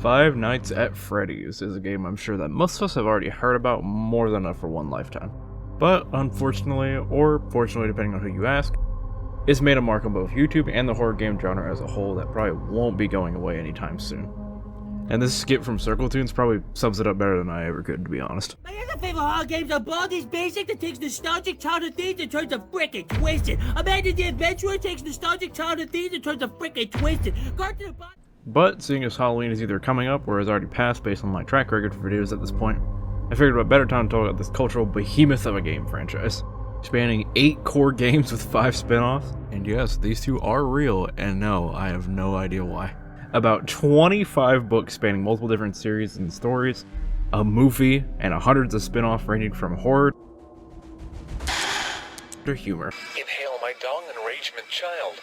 Five Nights at Freddy's is a game I'm sure that most of us have already heard about more than enough for one lifetime. But unfortunately, or fortunately depending on who you ask, it's made a mark on both YouTube and the horror game genre as a whole that probably won't be going away anytime soon. And this skit from Circle Tunes probably sums it up better than I ever could, to be honest. My other favorite horror games are Baldi's Basic that takes nostalgic childhood themes and turns them frickin' twisted. Amanda the Adventurer takes nostalgic childhood themes and turns them frickin' twisted. But seeing as Halloween is either coming up or has already passed based on my track record for videos at this point, I figured what better time to talk about this cultural behemoth of a game franchise, spanning 8 core games with 5 spin-offs. And yes, these 2 are real, and no, I have no idea why. About 25 books spanning multiple different series and stories, a movie, and hundreds of spin-offs ranging from horror to humor. Inhale my dong enragement child.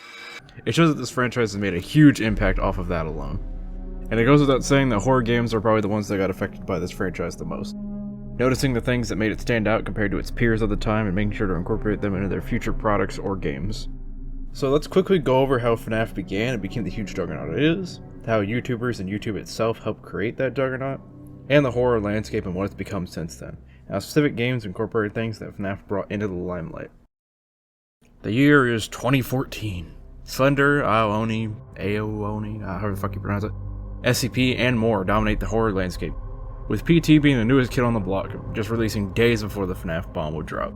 It shows that this franchise has made a huge impact off of that alone. And it goes without saying that horror games are probably the ones that got affected by this franchise the most. Noticing the things that made it stand out compared to its peers at the time and making sure to incorporate them into their future products or games. So let's quickly go over how FNAF began and became the huge juggernaut it is, how YouTubers and YouTube itself helped create that juggernaut, and the horror landscape and what it's become since then, and how specific games incorporate things that FNAF brought into the limelight. The year is 2014. Slender, Aoni, however the fuck you pronounce it, SCP, and more dominate the horror landscape, with PT being the newest kid on the block, just releasing days before the FNAF bomb would drop.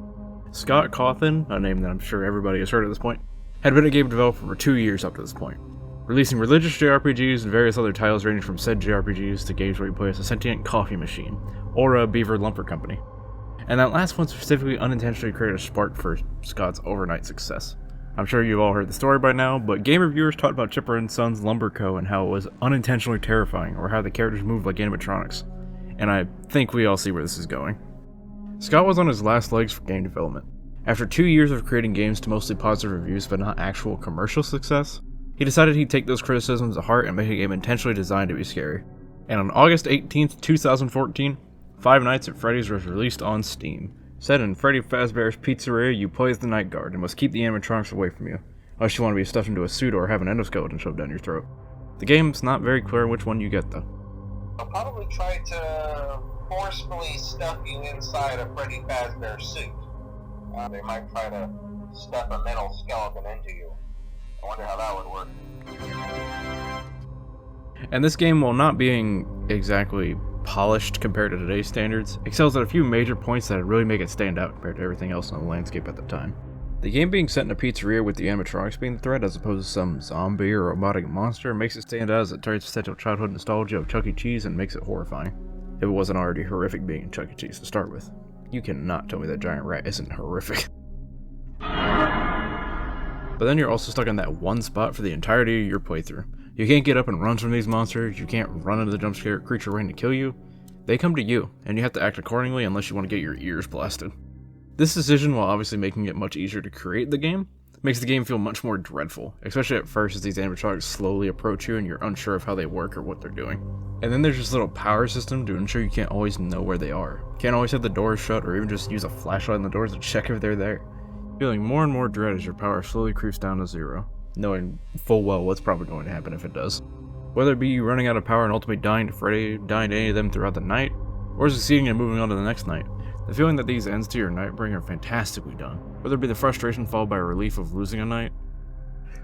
Scott Cawthon, a name that I'm sure everybody has heard at this point, had been a game developer for 2 years up to this point, releasing religious JRPGs and various other titles ranging from said JRPGs to games where you play as a sentient coffee machine, or a beaver lumber company. And that last one specifically unintentionally created a spark for Scott's overnight success. I'm sure you've all heard the story by now, but game reviewers talked about Chipper & Sons Lumber Co. and how it was unintentionally terrifying, or how the characters moved like animatronics. And I think we all see where this is going. Scott was on his last legs for game development. After 2 years of creating games to mostly positive reviews but not actual commercial success, he decided he'd take those criticisms to heart and make a game intentionally designed to be scary. And on August 18th, 2014, Five Nights at Freddy's was released on Steam. Set in Freddy Fazbear's pizzeria, you play as the night guard and must keep the animatronics away from you, unless you want to be stuffed into a suit or have an endoskeleton shoved down your throat. The game's not very clear which one you get though. I'll probably try to forcefully stuff you inside a Freddy Fazbear suit. They might try to stuff a metal skeleton into you. I wonder how that would work. And this game, while not being exactly polished compared to today's standards, excels at a few major points that really make it stand out compared to everything else in the landscape at the time. The game being set in a pizzeria with the animatronics being the threat as opposed to some zombie or robotic monster makes it stand out as it targets potential childhood nostalgia of Chuck E. Cheese and makes it horrifying. If it wasn't already horrific being in Chuck E. Cheese to start with. You cannot tell me that giant rat isn't horrific. But then you're also stuck in that one spot for the entirety of your playthrough. You can't get up and run from these monsters, you can't run into the jump scare creature waiting to kill you. They come to you, and you have to act accordingly unless you want to get your ears blasted. This decision, while obviously making it much easier to create the game, makes the game feel much more dreadful, especially at first as these animatronics slowly approach you and you're unsure of how they work or what they're doing. And then there's this little power system to ensure you can't always know where they are. Can't always have the doors shut or even just use a flashlight on the doors to check if they're there. Feeling more and more dread as your power slowly creeps down to 0, knowing full well what's probably going to happen if it does. Whether it be you running out of power and ultimately dying to Freddy, dying to any of them throughout the night, or succeeding and moving on to the next night. The feeling that these ends to your night bring are fantastically done, whether it be the frustration followed by a relief of losing a night,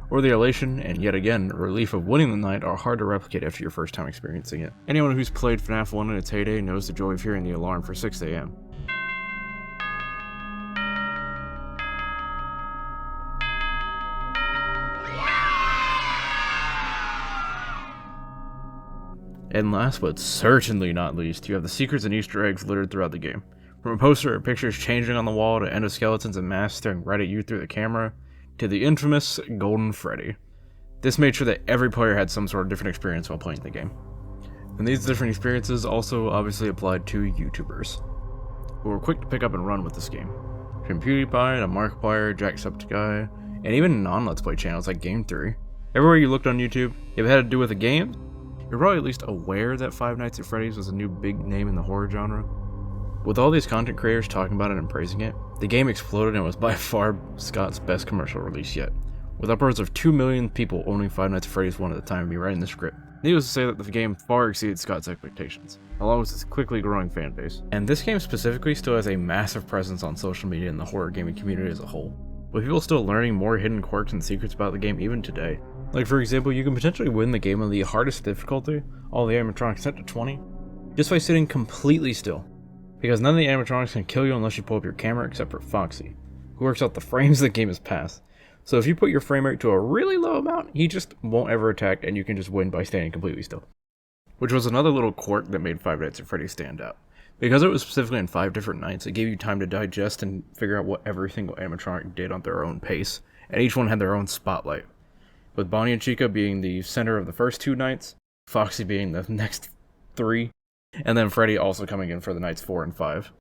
or the elation and yet again relief of winning the night are hard to replicate after your first time experiencing it. Anyone who's played FNAF 1 in its heyday knows the joy of hearing the alarm for 6 AM. And last but certainly not least, you have the secrets and Easter eggs littered throughout the game. From a poster or pictures changing on the wall to endoskeletons and masks staring right at you through the camera, to the infamous Golden Freddy. This made sure that every player had some sort of different experience while playing the game. And these different experiences also obviously applied to YouTubers, who were quick to pick up and run with this game. From PewDiePie to Markiplier, Jacksepticeye, and even non-Let's Play channels like Game Theory. Everywhere you looked on YouTube, if it had to do with a game, you're probably at least aware that Five Nights at Freddy's was a new big name in the horror genre. With all these content creators talking about it and praising it, the game exploded and was by far Scott's best commercial release yet, with upwards of 2 million people owning Five Nights at Freddy's 1 at the time of me writing the script. Needless to say that the game far exceeds Scott's expectations, along with its quickly growing fan base. And this game specifically still has a massive presence on social media and the horror gaming community as a whole, with people still learning more hidden quirks and secrets about the game even today. Like for example, you can potentially win the game on the hardest difficulty, all the animatronics set to 20, just by sitting completely still. Because none of the animatronics can kill you unless you pull up your camera except for Foxy, who works out the frames the game has passed. So if you put your frame rate to a really low amount, he just won't ever attack and you can just win by standing completely still. Which was another little quirk that made Five Nights at Freddy's stand out. Because it was specifically in 5 different nights, it gave you time to digest and figure out what every single animatronic did on their own pace, and each one had their own spotlight. With Bonnie and Chica being the center of the first 2 nights, Foxy being the next 3, and then Freddy also coming in for the nights 4 and 5.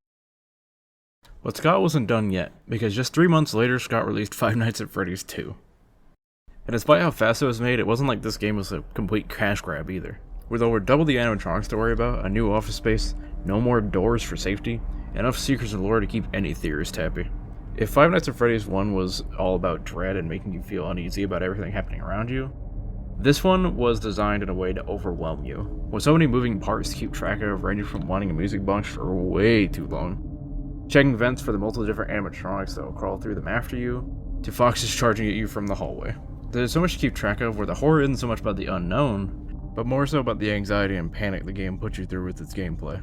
But Scott wasn't done yet, because just 3 months later, Scott released Five Nights at Freddy's 2. And despite how fast it was made, it wasn't like this game was a complete cash grab either. With over double the animatronics to worry about, a new office space, no more doors for safety, enough secrets and lore to keep any theorist happy. If Five Nights at Freddy's 1 was all about dread and making you feel uneasy about everything happening around you, this one was designed in a way to overwhelm you, with so many moving parts to keep track of, ranging from wanting a music box for way too long, checking vents for the multiple different animatronics that will crawl through them after you, to foxes charging at you from the hallway. There's so much to keep track of where the horror isn't so much about the unknown, but more so about the anxiety and panic the game puts you through with its gameplay.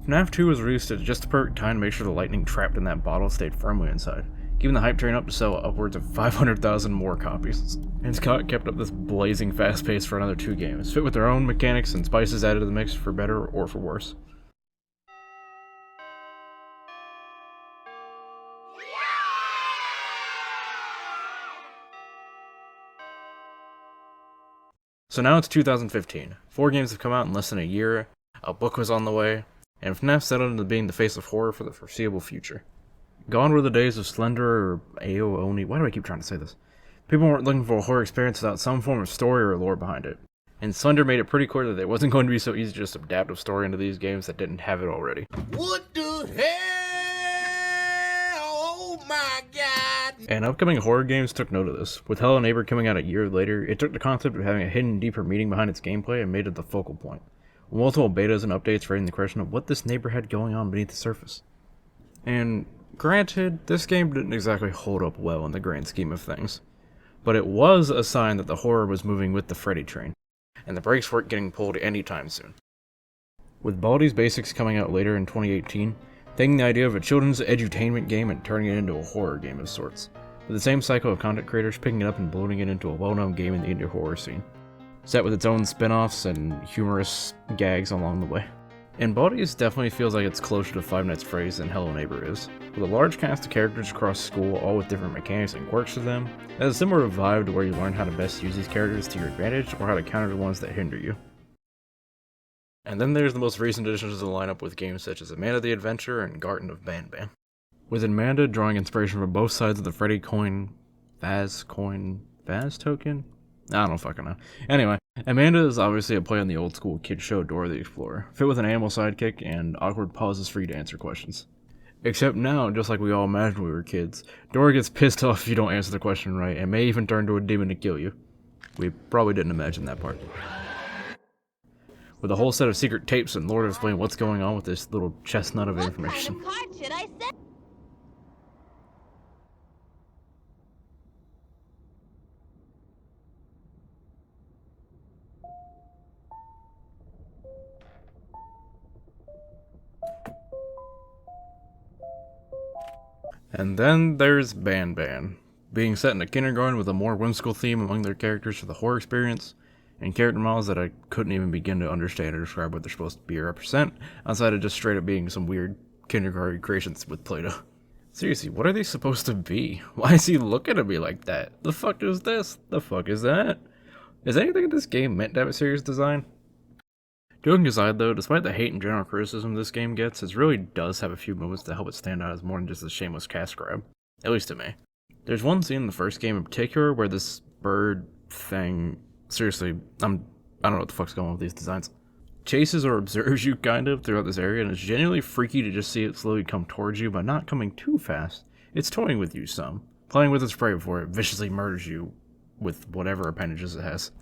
FNAF 2 was released at just the perfect time to make sure the lightning trapped in that bottle stayed firmly inside, keeping the hype train up to sell upwards of 500,000 more copies. And Scott kept up this blazing fast pace for another 2 games, fit with their own mechanics and spices added to the mix for better or for worse. So now it's 2015. 4 games have come out in less than a year, a book was on the way, and FNAF settled into being the face of horror for the foreseeable future. Gone were the days of Slender or Ao Oni. Why do I keep trying to say this? People weren't looking for a horror experience without some form of story or lore behind it. And Slender made it pretty clear that it wasn't going to be so easy to just adapt a story into these games that didn't have it already. What the hell? Oh my god! And upcoming horror games took note of this. With Hello Neighbor coming out a year later, it took the concept of having a hidden, deeper meaning behind its gameplay and made it the focal point. With multiple betas and updates raising the question of what this neighbor had going on beneath the surface. And granted, this game didn't exactly hold up well in the grand scheme of things. But it was a sign that the horror was moving with the Freddy train, and the brakes weren't getting pulled anytime soon. With Baldi's Basics coming out later in 2018, taking the idea of a children's edutainment game and turning it into a horror game of sorts, with the same cycle of content creators picking it up and bloating it into a well-known game in the indie horror scene, set with its own spin-offs and humorous gags along the way. And Baldi's definitely feels like it's closer to Five Nights at Freddy's than Hello Neighbor is. With a large cast of characters across school, all with different mechanics and quirks to them, it has a similar vibe to where you learn how to best use these characters to your advantage or how to counter the ones that hinder you. And then there's the most recent additions to the lineup with games such as Amanda the Adventurer and Garden of Banban. With Amanda drawing inspiration from both sides of the Freddy Vaz token? I don't fucking know. Anyway, Amanda is obviously a play on the old school kid show Dora the Explorer, fit with an animal sidekick and awkward pauses for you to answer questions. Except now, just like we all imagined we were kids, Dora gets pissed off if you don't answer the question right and may even turn to a demon to kill you. We probably didn't imagine that part. With a whole set of secret tapes and lore to explain what's going on with this little chestnut of information. What kind of card should I set? And then there's Banban, being set in a kindergarten with a more whimsical theme among their characters for the horror experience, and character models that I couldn't even begin to understand or describe what they're supposed to be or represent, outside of just straight up being some weird kindergarten creations with Play-Doh. Seriously, what are they supposed to be? Why is he looking at me like that? The fuck is this? The fuck is that? Is anything in this game meant to have a serious design? Joking aside though, despite the hate and general criticism this game gets, it really does have a few moments that help it stand out as more than just a shameless cash grab. At least to me. There's one scene in the first game in particular where this bird thing, seriously, I don't know what the fuck's going on with these designs, chases or observes you kind of throughout this area, and it's genuinely freaky to just see it slowly come towards you, but not coming too fast. It's toying with you some, playing with its prey before it viciously murders you with whatever appendages it has.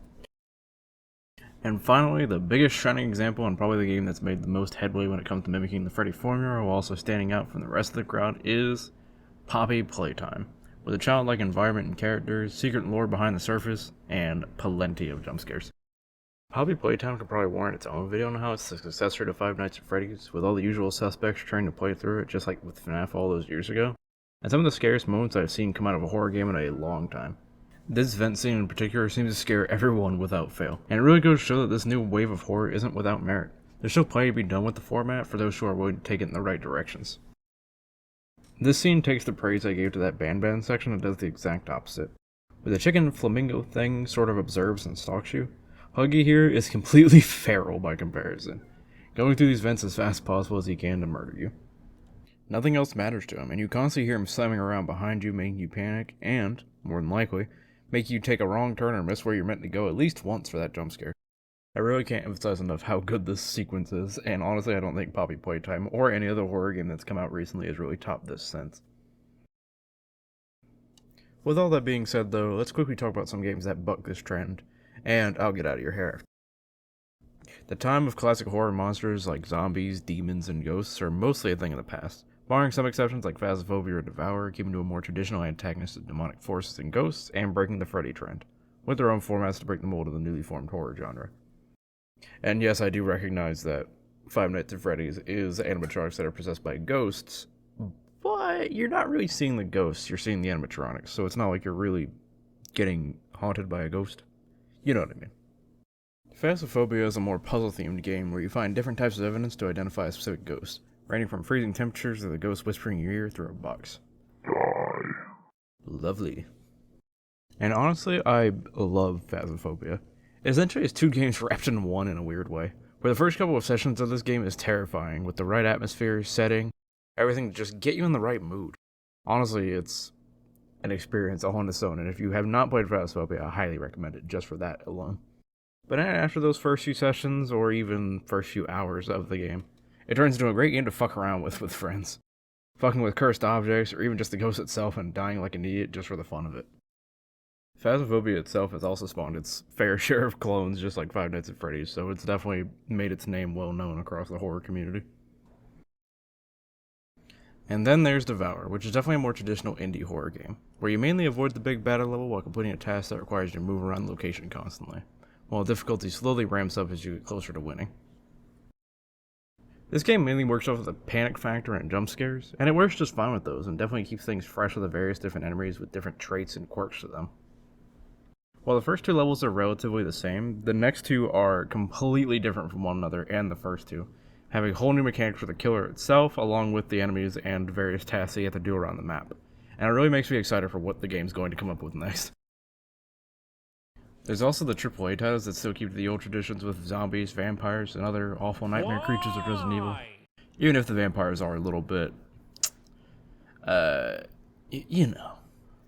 And finally, the biggest shining example and probably the game that's made the most headway when it comes to mimicking the Freddy formula while also standing out from the rest of the crowd is Poppy Playtime. With a childlike environment and characters, secret lore behind the surface, and plenty of jump scares. Poppy Playtime could probably warrant its own video on how it's the successor to Five Nights at Freddy's, with all the usual suspects trying to play through it just like with FNAF all those years ago, and some of the scariest moments I've seen come out of a horror game in a long time. This vent scene in particular seems to scare everyone without fail, and it really goes to show that this new wave of horror isn't without merit. There's still plenty to be done with the format for those who are willing to take it in the right directions. This scene takes the praise I gave to that band section and does the exact opposite. Where the chicken flamingo thing sort of observes and stalks you, Huggy here is completely feral by comparison, going through these vents as fast as possible as he can to murder you. Nothing else matters to him, and you constantly hear him slamming around behind you, making you panic, and, more than likely, make you take a wrong turn or miss where you're meant to go at least once for that jump scare. I really can't emphasize enough how good this sequence is, and honestly I don't think Poppy Playtime or any other horror game that's come out recently has really topped this since. With all that being said though, let's quickly talk about some games that buck this trend, and I'll get out of your hair. The time of classic horror monsters like zombies, demons, and ghosts are mostly a thing of the past, barring some exceptions like Phasmophobia or Devour, keeping to a more traditional antagonist of demonic forces and ghosts, and breaking the Freddy trend, with their own formats to break the mold of the newly formed horror genre. And yes, I do recognize that Five Nights at Freddy's is animatronics that are possessed by ghosts, but you're not really seeing the ghosts, you're seeing the animatronics, so it's not like you're really getting haunted by a ghost. You know what I mean. Phasmophobia is a more puzzle-themed game where you find different types of evidence to identify a specific ghost, ranging from freezing temperatures to the ghost whispering in your ear through a box. Die. Lovely. And honestly, I love Phasmophobia. Essentially, it's two games wrapped in one in a weird way, where the first couple of sessions of this game is terrifying, with the right atmosphere, setting, everything to just get you in the right mood. Honestly, it's an experience all on its own, and if you have not played Phasmophobia, I highly recommend it just for that alone. But after those first few sessions, or even first few hours of the game, it turns into a great game to fuck around with friends. Fucking with cursed objects, or even just the ghost itself and dying like an idiot just for the fun of it. Phasmophobia itself has also spawned its fair share of clones, just like Five Nights at Freddy's, so it's definitely made its name well known across the horror community. And then there's Devour, which is definitely a more traditional indie horror game, where you mainly avoid the big battle level while completing a task that requires you to move around the location constantly, while difficulty slowly ramps up as you get closer to winning. This game mainly works off of the panic factor and jump scares, and it works just fine with those, and definitely keeps things fresh with the various different enemies with different traits and quirks to them. While the first two levels are relatively the same, the next two are completely different from one another and the first two, having whole new mechanics for the killer itself, along with the enemies and various tasks that you have to do around the map. And it really makes me excited for what the game's going to come up with next. There's also the AAA titles that still keep to the old traditions with zombies, vampires, and other awful nightmare creatures of Resident Evil. Even if the vampires are a little bit, you know.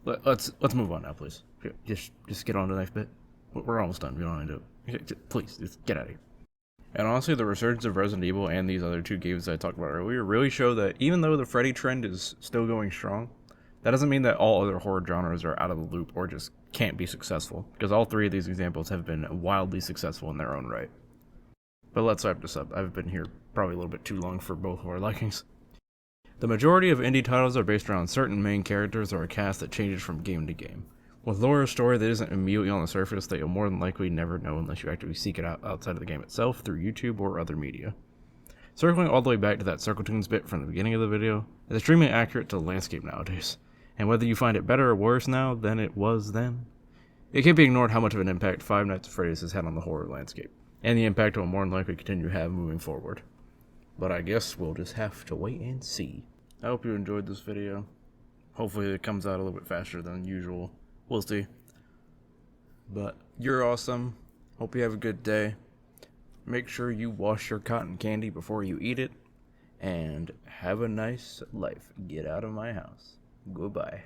Let's move on now, please. Just get on to the next bit. We're almost done. We don't need to. Please, just get out of here. And honestly, the resurgence of Resident Evil and these other two games that I talked about earlier really show that even though the Freddy trend is still going strong, that doesn't mean that all other horror genres are out of the loop or just can't be successful, because all three of these examples have been wildly successful in their own right. But let's wrap this up. I've been here probably a little bit too long for both of our likings. The majority of indie titles are based around certain main characters or a cast that changes from game to game, with lore or story that isn't immediately on the surface that you'll more than likely never know unless you actively seek it out outside of the game itself through YouTube or other media. Circling all the way back to that Circle Tunes bit from the beginning of the video, it's extremely accurate to the landscape nowadays, and whether you find it better or worse now than it was then, it can't be ignored how much of an impact Five Nights at Freddy's has had on the horror landscape, and the impact it will more than likely continue to have moving forward. But I guess we'll just have to wait and see. I hope you enjoyed this video. Hopefully it comes out a little bit faster than usual. We'll see. But you're awesome. Hope you have a good day. Make sure you wash your cotton candy before you eat it. And have a nice life. Get out of my house. Goodbye.